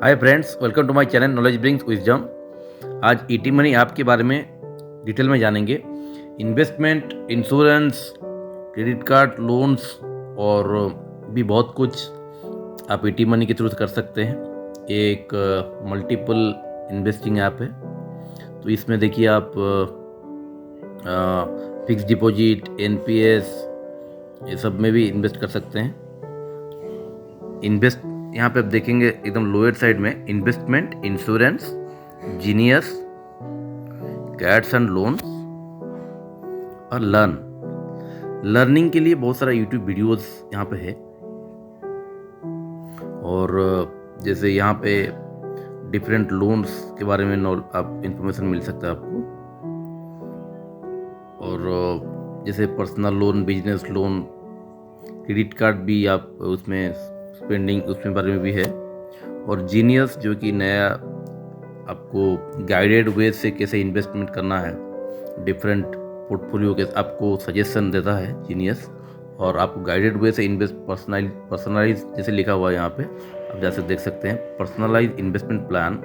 Hi friends, welcome to my channel knowledge brings wisdom. आज ET money app के बारे में डिटेल में जानेंगे। Investment, insurance, credit card, loans और भी बहुत कुछ आप ईटी मनी के थ्रू कर सकते हैं। ये एक मल्टीपल इन्वेस्टिंग ऐप है। तो इसमें देखिए आप फिक्स डिपॉजिट, एनपीएस, ये सब में भी इन्वेस्ट कर सकते हैं। यहाँ पे आप देखेंगे एकदम लोअर साइड में investment, insurance, genius, cats and loans और लर्निंग के लिए बहुत सारा यूट्यूब वीडियोस यहाँ पे है। और जैसे यहाँ पे डिफरेंट लोन्स के बारे में आप इंफॉर्मेशन मिल सकता है आपको। और जैसे personal loan, business loan, credit card भी आप उसमें स्पेंडिंग उसमें बारे में भी है। और जीनियस जो कि नया आपको गाइडेड वे से कैसे इन्वेस्टमेंट करना है, डिफरेंट पोर्टफोलियो के आपको सजेशन देता है जीनियस। और आपको गाइडेड वे से इन्वेस्ट पर्सनलाइज जैसे लिखा हुआ है यहाँ पे आप जैसे देख सकते हैं, personalise investment plan,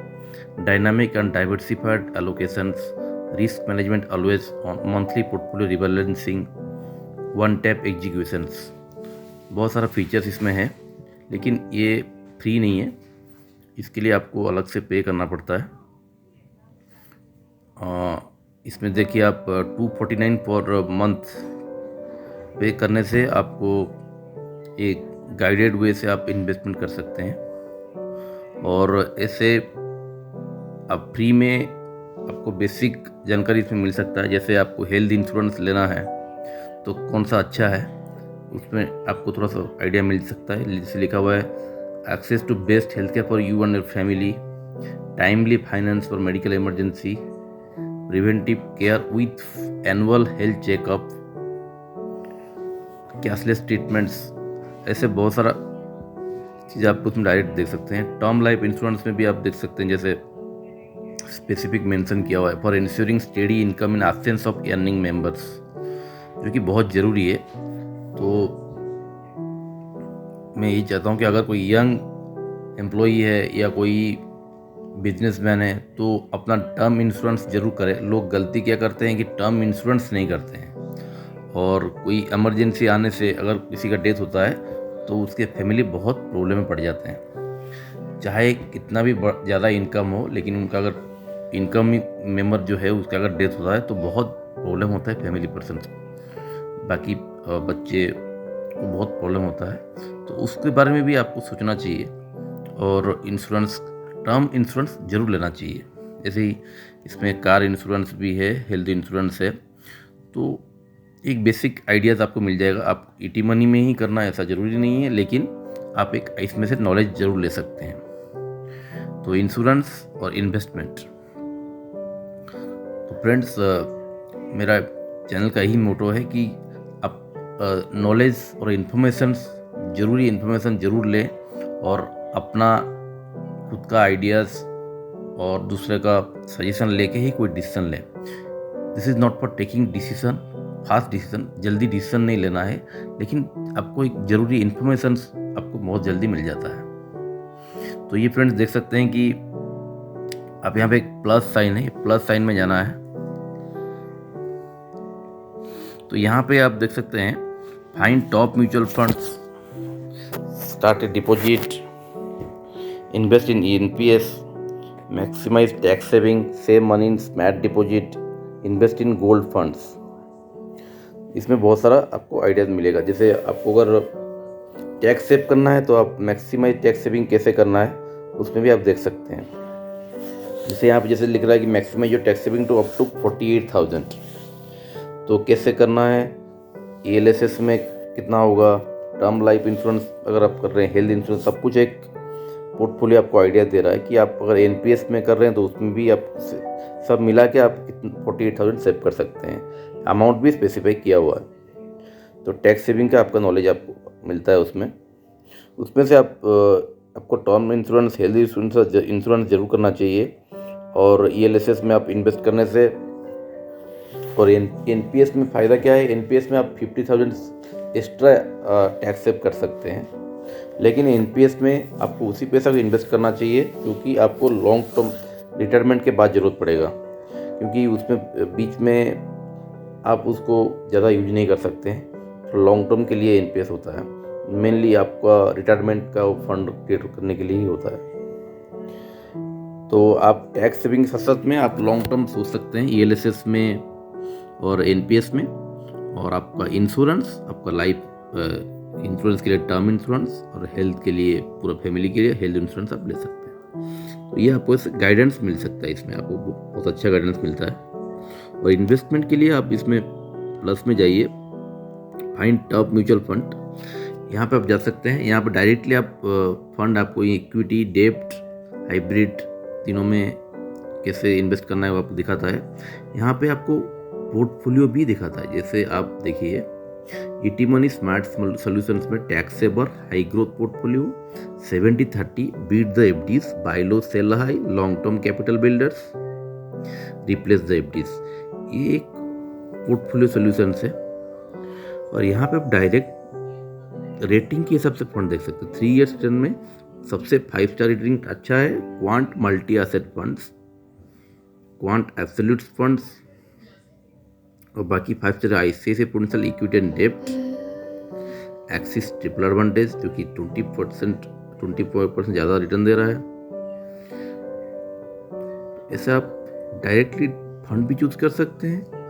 dynamic and diversified allocations, risk management always on monthly portfolio rebalancing, one tap executions. बहुत सारा फीचर्स इसमें है, लेकिन ये फ्री नहीं है, इसके लिए आपको अलग से पे करना पड़ता है। इसमें देखिए आप 249 पर मंथ पे करने से आपको एक गाइडेड वे से आप इन्वेस्टमेंट कर सकते हैं। और ऐसे आप फ्री में आपको बेसिक जानकारी इसमें मिल सकता है। जैसे आपको हेल्थ इंश्योरेंस लेना है तो कौन सा अच्छा है, उसमें आपको थोड़ा सा आइडिया मिल सकता है। जैसे लिखा हुआ है, access to best health care for you and your family, timely finance for medical emergency, preventive care with annual health checkup, cashless treatments, ऐसे बहुत सारा चीज़ आप उसमें डायरेक्ट देख सकते हैं। टर्म लाइफ इंश्योरेंस में भी आप देख सकते हैं, जैसे स्पेसिफिक मेंशन किया हुआ है, for ensuring steady income in absence of earning members, जो कि बहुत ज़रूरी है। तो मैं यही चाहता हूँ कि अगर कोई यंग एम्प्लॉई है या कोई बिजनेसमैन है तो अपना टर्म इंश्योरेंस जरूर करे। लोग गलती क्या करते हैं कि टर्म इंश्योरेंस नहीं करते हैं, और कोई इमरजेंसी आने से अगर किसी का डेथ होता है तो उसके फैमिली बहुत प्रॉब्लम में पड़ जाते हैं। चाहे कितना भी ज़्यादा इनकम हो, लेकिन उनका अगर इनकम मेंबर जो है उसका अगर डेथ होता है तो बहुत प्रॉब्लम होता है फैमिली पर्सन को, बाकी बच्चे को बहुत प्रॉब्लम होता है। तो उसके बारे में भी आपको सोचना चाहिए, और इंश्योरेंस, टर्म इंश्योरेंस जरूर लेना चाहिए। जैसे ही इसमें कार इंश्योरेंस भी है, हेल्थ इंश्योरेंस है, तो एक बेसिक आइडियाज़ आपको मिल जाएगा। आप ईटी मनी में ही करना ऐसा ज़रूरी नहीं है, लेकिन आप एक इसमें से नॉलेज ज़रूर ले सकते हैं। तो इंश्योरेंस और इन्वेस्टमेंट। तो फ्रेंड्स, मेरा चैनल का यही मोटो है कि आप नॉलेज और ज़रूरी इन्फॉर्मेशन ज़रूर लें, और अपना खुद का आइडियाज़ और दूसरे का सजेशन लेके ही कोई डिसीजन लें। This is not for taking decision, fast decision, जल्दी डिसीजन नहीं लेना है, लेकिन आपको एक ज़रूरी इन्फॉर्मेशन आपको बहुत जल्दी मिल जाता है। तो ये फ्रेंड्स देख सकते हैं कि आप यहाँ पे एक प्लस साइन है, प्लस साइन में जाना है। तो यहाँ पे आप देख सकते हैं, find top mutual funds, start a deposit, invest in NPS, maximise tax saving, save money in smart deposit, invest in gold funds. इसमें बहुत सारा आपको आइडियाज मिलेगा। जैसे आपको अगर टैक्स सेव करना है तो आप मैक्सिमाइज टैक्स सेविंग कैसे करना है उसमें भी आप देख सकते हैं। जैसे यहाँ पे जैसे लिख रहा है कि maximise your tax saving to up to 48,000, तो कैसे करना है, ELSS में कितना होगा, टर्म लाइफ इंश्योरेंस अगर आप कर रहे हैं, हेल्थ इंश्योरेंस, सब कुछ एक पोर्टफोलियो आपको आइडिया दे रहा है कि आप अगर एनपीएस में कर रहे हैं तो उसमें भी आप सब मिला के आप 48,000 सेव कर सकते हैं। अमाउंट भी स्पेसिफाई किया हुआ है। तो टैक्स सेविंग का आपका नॉलेज आपको मिलता है उसमें से आपको टर्म इंश्योरेंस, हेल्थ इंश्योरेंस जरूर करना चाहिए। और ELSS में आप इन्वेस्ट करने से, और एनपीएस में फ़ायदा क्या है, एनपीएस में आप 50,000 एक्स्ट्रा टैक्स सेव कर सकते हैं। लेकिन एनपीएस में आपको उसी पैसा को इन्वेस्ट करना चाहिए क्योंकि आपको लॉन्ग टर्म रिटायरमेंट के बाद ज़रूरत पड़ेगा, क्योंकि उसमें बीच में आप उसको ज़्यादा यूज नहीं कर सकते हैं। तो लॉन्ग टर्म के लिए एनपीएस होता है, मेनली आपका रिटायरमेंट का फंड क्रिएट करने के लिए ही होता है। तो आप टैक्स सेविंग साथ साथ में आप लॉन्ग टर्म सोच सकते हैं ईएलएसएस में और एनपीएस में। और आपका इंश्योरेंस, आपका लाइफ इंश्योरेंस के लिए टर्म इंश्योरेंस और हेल्थ के लिए पूरा फैमिली के लिए हेल्थ इंश्योरेंस आप ले सकते हैं। तो ये आपको गाइडेंस मिल सकता है, इसमें आपको बहुत अच्छा गाइडेंस मिलता है। और इन्वेस्टमेंट के लिए आप इसमें प्लस में जाइए, फाइंड टॉप म्यूचुअल फंड, यहाँ पे आप जा सकते हैं। यहाँ पे डायरेक्टली आप फंड आपको इक्विटी, डेब्ट, हाइब्रिड तीनों में कैसे इन्वेस्ट करना है वो आपको दिखाता है। यहाँ पे आपको पोर्टफोलियो भी दिखाता है। जैसे आप देखिए ईटी मनी स्मार्ट सॉल्यूशंस में tax saver high growth portfolio 70-30 beat the FDs, buy low sell high, long term capital builders, replace the FDs, ये एक पोर्टफोलियो सॉल्यूशंस है। और यहाँ पे आप डायरेक्ट रेटिंग के हिसाब से फंड देख सकते हैं। 3 ईयर्स रिटर्न में सबसे 5 स्टार रेटिंग अच्छा है quant multi asset funds, quant absolute funds, और बाकी 5 star ICICI prudential equity and डेब्ट, एक्सिस ट्रिपल एडवांटेज जो कि 24% ज़्यादा रिटर्न दे रहा है। ऐसे आप डायरेक्टली फंड भी चूज कर सकते हैं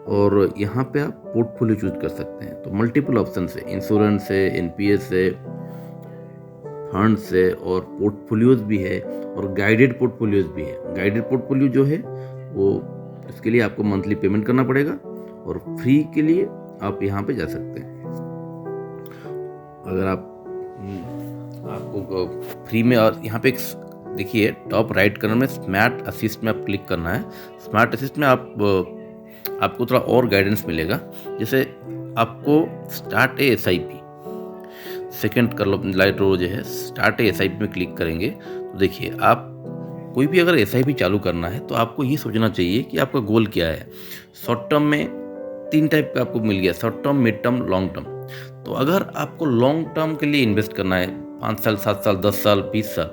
और यहाँ पे आप पोर्टफोलियो चूज कर सकते हैं। तो मल्टीपल ऑप्शन है, इंश्योरेंस है, एनपीएस है, फंड्स है और पोर्टफोलियोज भी है और गाइडेड पोर्टफोलियोज भी है। गाइडेड पोर्टफोलियो जो है वो इसके लिए आपको मंथली पेमेंट करना पड़ेगा और फ्री के लिए आप यहाँ पे जा सकते हैं। अगर आपको फ्री में, और यहाँ पे देखिए टॉप राइट कॉर्नर में स्मार्ट असिस्ट में आप क्लिक करना है। स्मार्ट असिस्ट में आपको थोड़ा और गाइडेंस मिलेगा। जैसे आपको स्टार्ट ए एसआईपी, सेकेंड कर लो लाइट रो जो है, स्टार्ट ए एसआईपी में क्लिक करेंगे तो देखिए आप कोई भी अगर एसआईपी चालू करना है तो आपको ये सोचना चाहिए कि आपका गोल क्या है। शॉर्ट टर्म में 3 टाइप का आपको मिल गया, short term, mid term, long term. तो अगर आपको लॉन्ग टर्म के लिए इन्वेस्ट करना है 5 साल, 7 साल, 10 साल, 20 साल,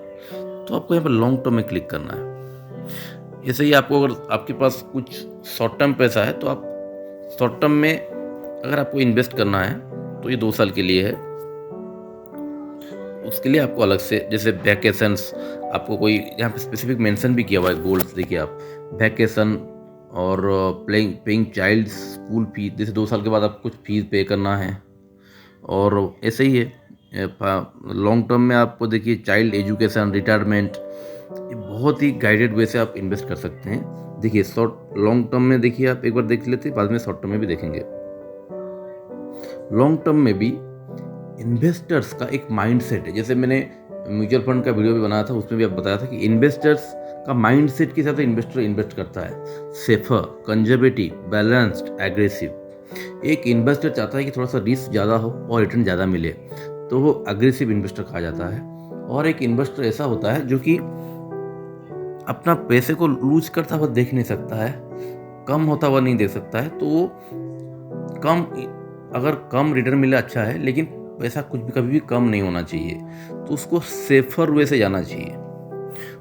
तो आपको यहाँ पर लॉन्ग टर्म में क्लिक करना है। ऐसे ही आपको अगर आपके पास कुछ शॉर्ट टर्म पैसा है तो आप शॉर्ट टर्म में अगर आपको इन्वेस्ट करना है तो ये 2 साल के लिए है। उसके लिए आपको अलग से, जैसे वैकेशंस, आपको कोई यहाँ पे स्पेसिफिक मेंशन भी किया हुआ है गोल्स, देखिए आप वैकेशन और पेइंग चाइल्ड स्कूल फीस, जैसे 2 साल के बाद आपको कुछ फीस पे करना है। और ऐसे ही है लॉन्ग टर्म में आपको देखिए चाइल्ड एजुकेशन, रिटायरमेंट, ये बहुत ही गाइडेड वे से आप इन्वेस्ट कर सकते हैं। देखिए शॉर्ट लॉन्ग टर्म में देखिए आप एक बार देख लेते हैं, बाद में शॉर्ट टर्म में भी देखेंगे। लॉन्ग टर्म में भी इन्वेस्टर्स का एक माइंडसेट है, जैसे मैंने म्यूचुअल फंड का वीडियो भी बनाया था, उसमें भी आप बताया था कि इन्वेस्टर्स का माइंडसेट के हिसाब से इन्वेस्टर इन्वेस्ट करता है। Safer, conservative, balanced, aggressive. एक इन्वेस्टर चाहता है कि थोड़ा सा रिस्क ज़्यादा हो और रिटर्न ज़्यादा मिले, तो वो अग्रेसिव इन्वेस्टर कहा जाता है। और एक इन्वेस्टर ऐसा होता है जो कि अपना पैसे को लूज करता हुआ देख नहीं सकता है, कम होता हुआ नहीं देख सकता है। तो वो अगर कम रिटर्न मिले अच्छा है, लेकिन पैसा कुछ भी कभी भी कम नहीं होना चाहिए, तो उसको सेफर वे से जाना चाहिए।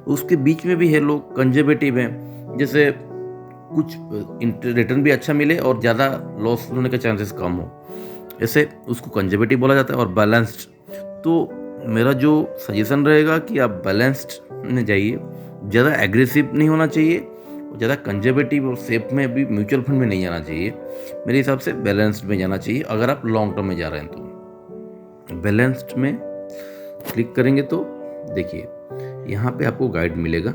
उसके बीच में भी है लोग कंजर्वेटिव हैं, जैसे कुछ रिटर्न भी अच्छा मिले और ज़्यादा लॉस होने के चांसेस कम हो, ऐसे उसको कंजर्वेटिव बोला जाता है। और बैलेंस्ड, तो मेरा जो सजेशन रहेगा कि आप बैलेंस्ड में जाइए, ज़्यादा एग्रेसिव नहीं होना चाहिए, ज़्यादा कंजर्वेटिव और सेफ में भी म्यूचुअल फंड में नहीं जाना चाहिए। मेरे हिसाब से बैलेंस्ड में जाना चाहिए अगर आप लॉन्ग टर्म में जा रहे हैं तो। बैलेंस्ड में क्लिक करेंगे तो देखिए यहाँ पे आपको गाइड मिलेगा।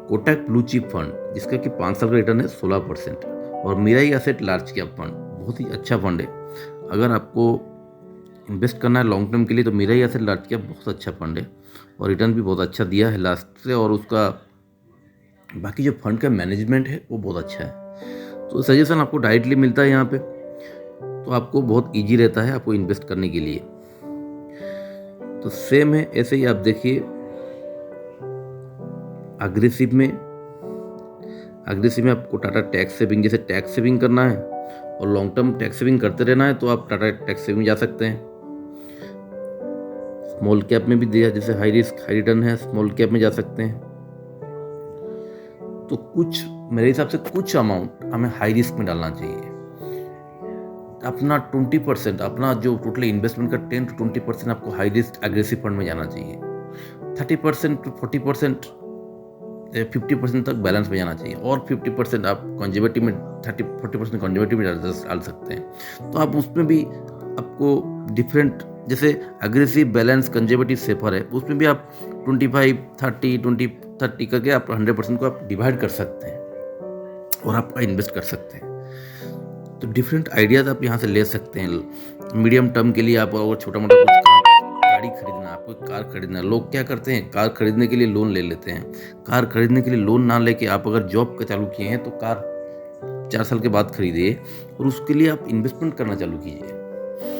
कोटक ब्लू चिप फंड जिसका कि 5 साल का रिटर्न है 16%, और Mirae asset large cap fund बहुत ही अच्छा फंड है। अगर आपको इन्वेस्ट करना है लॉन्ग टर्म के लिए तो मिराई एसेट लार्ज कैप बहुत अच्छा फंड है और रिटर्न भी बहुत अच्छा दिया है लास्ट से, और उसका बाकी जो फंड का मैनेजमेंट है वो बहुत अच्छा है। तो सजेशन आपको डायरेक्टली मिलता है यहाँ पे, तो आपको बहुत इजी रहता है आपको इन्वेस्ट करने के लिए। तो सेम है ऐसे ही आप देखिए अग्रेसिव में आपको टाटा टैक्स सेविंग, जैसे टैक्स सेविंग करना है और लॉन्ग टर्म टैक्स सेविंग करते रहना है तो आप टाटा टैक्स सेविंग जा सकते हैं। स्मॉल कैप में भी दिया, जैसे हाई रिस्क हाई रिटर्न है, स्मॉल कैप में जा सकते हैं। तो कुछ मेरे हिसाब से कुछ अमाउंट हमें हाई रिस्क में डालना चाहिए। अपना 20%, अपना जो टोटल इन्वेस्टमेंट का 10 to 20% आपको हाई रिस्क एग्रेसिव फंड में जाना चाहिए। 30% to 40%, 50% तक बैलेंस में जाना चाहिए, और 50% आप कंजर्वेटिव में, 30-40% कंजर्वेटिव में डाल सकते हैं। तो आप उसमें भी आपको डिफरेंट, जैसे अग्रेसिव, बैलेंस, कंजर्वेटिव, सेफर है, उसमें भी आप 25-30 करके आप 100% को आप डिवाइड कर सकते हैं और आपका इन्वेस्ट कर सकते हैं। तो डिफरेंट आइडियाज़ आप यहाँ से ले सकते हैं। मीडियम टर्म के लिए आप अगर छोटा मोटा कुछ गाड़ी खरीदना, आपको कार खरीदना, लोग क्या करते हैं, कार खरीदने के लिए लोन ले लेते हैं। कार खरीदने के लिए लोन ना लेके आप अगर जॉब का चालू किए हैं तो कार 4 साल के बाद खरीदिए, और उसके लिए आप इन्वेस्टमेंट करना चालू कीजिए,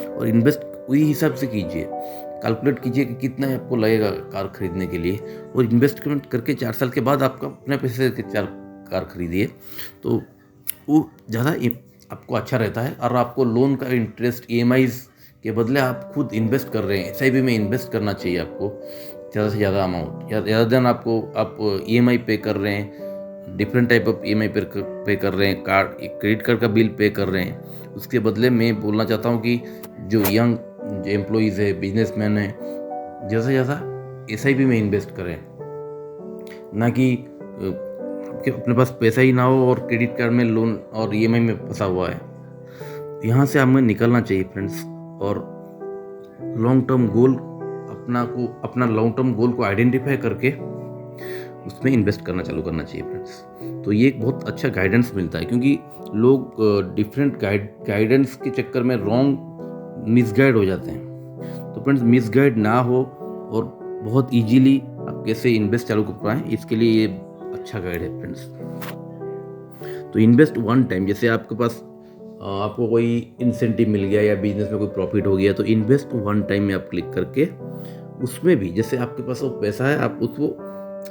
और इन्वेस्ट वही हिसाब से कीजिए, कैलकुलेट कीजिए कि कितना आपको लगेगा कार खरीदने के लिए, और इन्वेस्टमेंट करके 4 साल के बाद आपका अपने पैसे से 4 कार खरीदिए। तो वो ज़्यादा आपको अच्छा रहता है, और आपको लोन का इंटरेस्ट, EMIs के बदले आप खुद इन्वेस्ट कर रहे हैं, SIP में इन्वेस्ट करना चाहिए आपको ज़्यादा से ज़्यादा अमाउंट, या ज़्यादा देन आप EMI पे कर रहे हैं, डिफरेंट टाइप ऑफ EMI पे कर रहे हैं, कार्ड, क्रेडिट कार्ड का बिल पे कर रहे हैं। उसके बदले मैं बोलना चाहता हूँ कि जो यंग, जो एम्प्लॉयज़ है, बिजनेसमैन है, ज़्यादा से ज़्यादा SIP में इन्वेस्ट करें, ना कि अपने पास पैसा ही ना हो और क्रेडिट कार्ड में लोन और EMI में फंसा हुआ है। यहाँ से हमें निकलना चाहिए फ्रेंड्स, और लॉन्ग टर्म गोल अपना लॉन्ग टर्म गोल को आइडेंटिफाई करके उसमें इन्वेस्ट करना चालू करना चाहिए फ्रेंड्स। तो ये एक बहुत अच्छा गाइडेंस मिलता है, क्योंकि लोग डिफरेंट गाइडेंस के चक्कर में रॉन्ग मिसगाइड हो जाते हैं। तो फ्रेंड्स, मिसगाइड ना हो और बहुत इजीली आप कैसे इन्वेस्ट चालू कर पाएँ, इसके लिए ये अच्छा गाइड है फ्रेंड्स। तो इन्वेस्ट वन टाइम, जैसे आपके पास आपको कोई इंसेंटिव मिल गया या बिजनेस में कोई प्रॉफिट हो गया, तो इन्वेस्ट वन टाइम में आप क्लिक करके उसमें भी, जैसे आपके पास वो पैसा है, आप उसको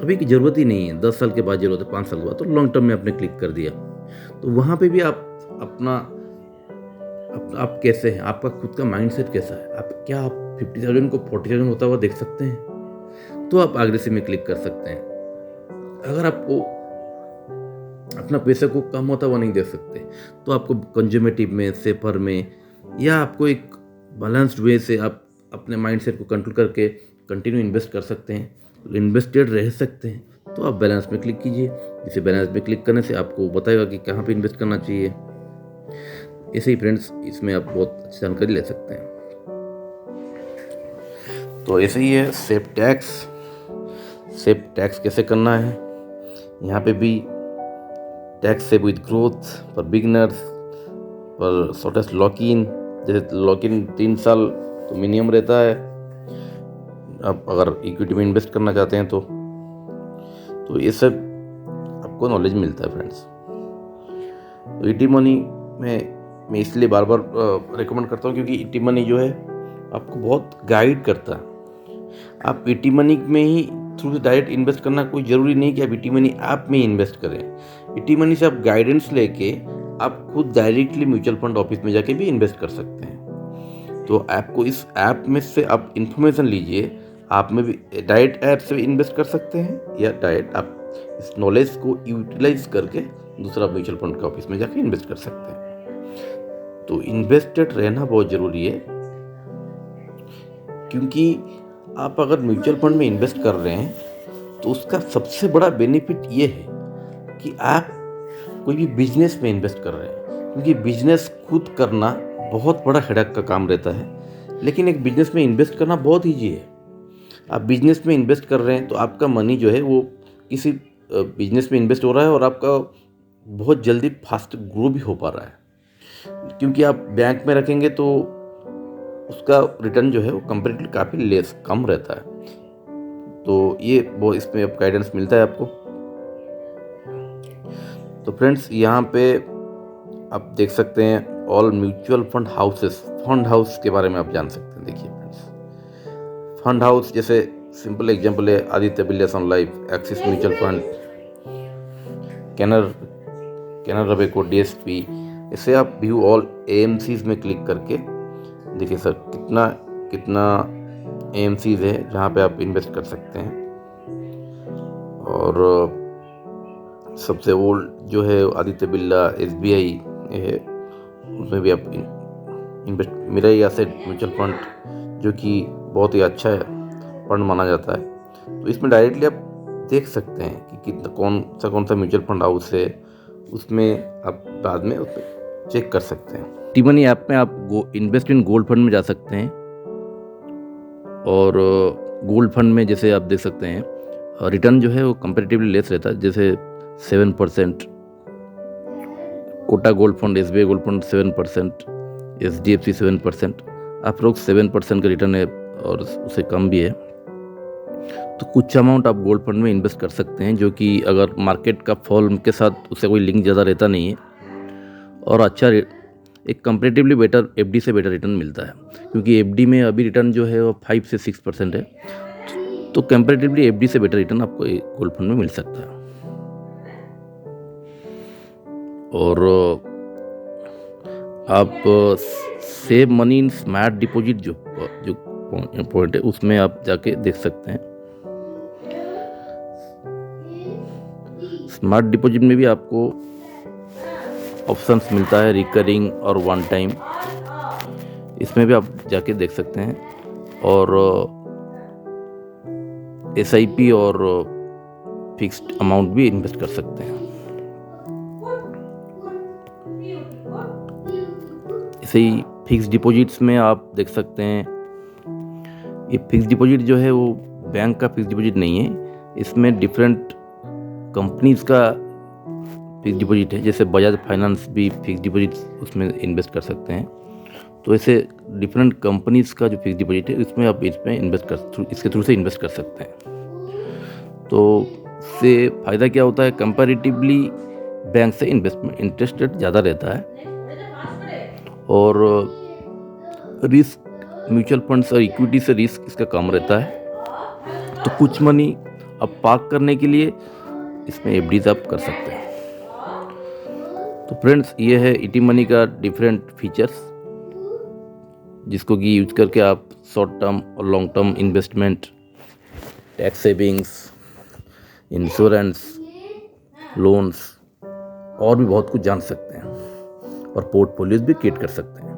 अभी की ज़रूरत ही नहीं है, 10 साल के बाद ज़रूरत है, 5 साल के बाद, तो लॉन्ग टर्म में आपने क्लिक कर दिया। तो वहाँ पे भी आप कैसे हैं, आपका खुद का माइंडसेट कैसा है, आप 50,000 को 40,000 होता हुआ देख सकते हैं, तो आप अग्रेसिव में क्लिक कर सकते हैं। अगर आपको अपना पैसा को कम होता हुआ नहीं देख सकते, तो आपको कंजर्वेटिव में, सेफर में, या आपको एक बैलेंस्ड वे से आप अपने माइंडसेट को कंट्रोल करके कंटिन्यू इन्वेस्ट कर सकते हैं, इन्वेस्टेड रह सकते हैं। तो आप बैलेंस में क्लिक कीजिए, जिसे बैलेंस में क्लिक करने से आपको बताएगा कि कहाँ पे इन्वेस्ट करना चाहिए। ऐसे ही फ्रेंड्स, इसमें आप बहुत अच्छी जानकारी ले सकते हैं। तो ऐसे ही है सेव टैक्स कैसे करना है। यहाँ पे भी टैक्स सेव विद ग्रोथ पर बिगिनर्स, पर शॉर्टेस्ट लॉक इन, जैसे लॉक इन 3 साल तो मिनिमम रहता है। आप अगर इक्विटी में इन्वेस्ट करना चाहते हैं तो ये सब आपको नॉलेज मिलता है फ्रेंड्स। तो ईटी मनी में मैं इसलिए बार बार रिकमेंड करता हूँ, क्योंकि ईटी मनी जो है आपको बहुत गाइड करता है। आप ईटी मनी में ही थ्रू से डायरेक्ट इन्वेस्ट करना कोई ज़रूरी नहीं कि आप ईटी मनी ऐप में ही इन्वेस्ट करें। ईटी मनी से आप गाइडेंस लेके आप खुद डायरेक्टली म्यूचुअल फंड ऑफिस में जाके भी इन्वेस्ट कर सकते हैं। तो आपको इस ऐप में से आप इन्फॉर्मेशन लीजिए, आप में भी डायरेक्ट ऐप से इन्वेस्ट कर सकते हैं, या डायरेक्ट आप इस नॉलेज को यूटिलाइज करके दूसरा म्यूचुअल फंड के ऑफिस में जाके इन्वेस्ट कर सकते हैं। तो इन्वेस्टेड रहना बहुत ज़रूरी है, क्योंकि आप अगर म्यूचुअल फंड में इन्वेस्ट कर रहे हैं तो उसका सबसे बड़ा बेनिफिट ये है कि आप कोई भी बिजनेस में इन्वेस्ट कर रहे हैं, क्योंकि बिजनेस खुद करना बहुत बड़ा हेडेक का काम रहता है, लेकिन एक बिजनेस में इन्वेस्ट करना बहुत ईजी है। आप बिजनेस में इन्वेस्ट कर रहे हैं तो आपका मनी जो है वो किसी बिजनेस में इन्वेस्ट हो रहा है, और आपका बहुत जल्दी फास्ट ग्रो भी हो पा रहा है। क्योंकि आप बैंक में रखेंगे तो उसका रिटर्न जो है वो कंपेरेटिवली काफ़ी कम रहता है। तो ये वो इसमें अब गाइडेंस मिलता है आपको। तो फ्रेंड्स, यहाँ पे आप देख सकते हैं ऑल म्यूचुअल फंड हाउस के बारे में आप जान सकते हैं। देखिए फ्रेंड्स, फंड हाउस जैसे सिंपल एग्जांपल है Aditya Birla Sun Life, Axis mutual fund, Canara Robeco, DSP। इसे आप व्यू ऑल AMCs में क्लिक करके देखिए सर कितना AMCs है जहाँ पे आप इन्वेस्ट कर सकते हैं। और सबसे ओल्ड जो है आदित्य बिरला SBI है, उसमें भी आप invest, Mirae asset mutual fund जो कि बहुत ही अच्छा है फंड माना जाता है। तो इसमें डायरेक्टली आप देख सकते हैं कि कितना कौन सा म्यूचुअल फंड हाउस है, उसमें आप बाद में उसमें चेक कर सकते हैं। टी-मनी ऐप में आप इन्वेस्ट इन गोल्ड फंड में जा सकते हैं, और गोल्ड फंड में जैसे आप देख सकते हैं रिटर्न जो है वो कंपैरेटिवली लेस रहता है। जैसे 7%, Kotak gold fund, SBI gold fund 7%, HDFC 7%, आप लोग 7% का रिटर्न है और उससे कम भी है। तो कुछ अमाउंट आप गोल्ड फंड में इन्वेस्ट कर सकते हैं, जो कि अगर मार्केट का फॉल के साथ उससे कोई लिंक ज़्यादा रहता नहीं है, और अच्छा एक कंपैरेटिवली बेटर FD से बेटर रिटर्न मिलता है, क्योंकि FD में अभी रिटर्न जो है वो 5 से 6% है। तो कंपैरेटिवली FD से बेटर रिटर्न आपको गोल्ड फंड में मिल सकता है। और आप save money in smart deposit जो पॉइंट है उसमें आप जाके देख सकते हैं। स्मार्ट डिपॉजिट में भी आपको ऑप्शंस मिलता है, रिकरिंग और वन टाइम, इसमें भी आप जाके देख सकते हैं। और SIP और फिक्स्ड अमाउंट भी इन्वेस्ट कर सकते हैं। ऐसे ही फिक्स डिपॉजिट्स में आप देख सकते हैं, ये फिक्स डिपॉजिट जो है वो बैंक का फिक्स डिपॉजिट नहीं है, इसमें डिफरेंट कंपनीज का फिक्स डिपॉजिट है। जैसे बजाज फाइनेंस भी फिक्स डिपॉजिट उसमें इन्वेस्ट कर सकते हैं। तो ऐसे डिफरेंट कंपनीज का जो फिक्स डिपॉजिट है इसमें आप इसके थ्रू से इन्वेस्ट कर सकते हैं। तो इससे फ़ायदा क्या होता है, कंपैरेटिवली बैंक से इन्वेस्टमेंट इंटरेस्ट रेट ज़्यादा रहता है, और रिस्क म्यूचुअल फंड्स और इक्विटी से रिस्क इसका कम रहता है। तो कुछ मनी अब पार्क करने के लिए इसमें FDs आप कर सकते हैं। तो फ्रेंड्स, ये है टी-मनी का डिफरेंट फीचर्स, जिसको कि यूज करके आप शॉर्ट टर्म और long term investment, tax savings, insurance, loans और भी बहुत कुछ जान सकते हैं, और पोर्टफोलियोज भी क्रिएट कर सकते हैं,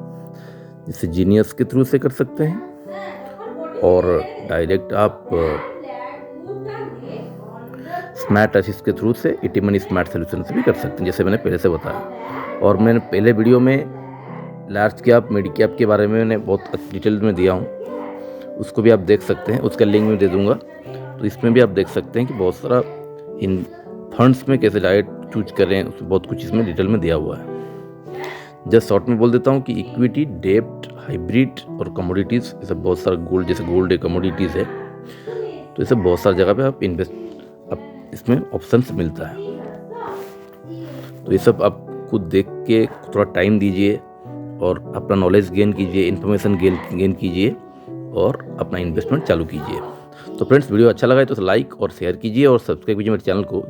जिसे जीनियस के थ्रू से कर सकते हैं, और डायरेक्ट आप स्मार्ट असिस्ट के थ्रू से टी-मनी स्मार्ट सोल्यूशन से भी कर सकते हैं, जैसे मैंने पहले से बताया। और मैंने पहले वीडियो में लार्ज कैप, मिड कैप के बारे में मैंने बहुत डिटेल में दिया हूँ, उसको भी आप देख सकते हैं, उसका लिंक मैं दे दूँगा। तो इसमें भी आप देख सकते हैं कि बहुत सारा इन फंड्स में कैसे डायरेक्ट चूज करें, उसमें बहुत कुछ इसमें डिटेल में दिया हुआ है। जस्ट शॉर्ट में बोल देता हूँ कि इक्विटी, डेब्ट, हाइब्रिड और कमोडिटीज़, ये सब बहुत सारा गोल्ड, जैसे गोल्ड एक कमोडिटीज़ है, तो ये सब बहुत सारी जगह पे आप इसमें ऑप्शंस मिलता है। तो ये सब आप खुद देख के थोड़ा टाइम दीजिए और अपना नॉलेज गेन कीजिए, इन्फॉर्मेशन गेन कीजिए और अपना इन्वेस्टमेंट चालू कीजिए। तो फ्रेंड्स, वीडियो अच्छा लगा है तो लाइक और शेयर कीजिए और सब्सक्राइब कीजिए मेरे चैनल को।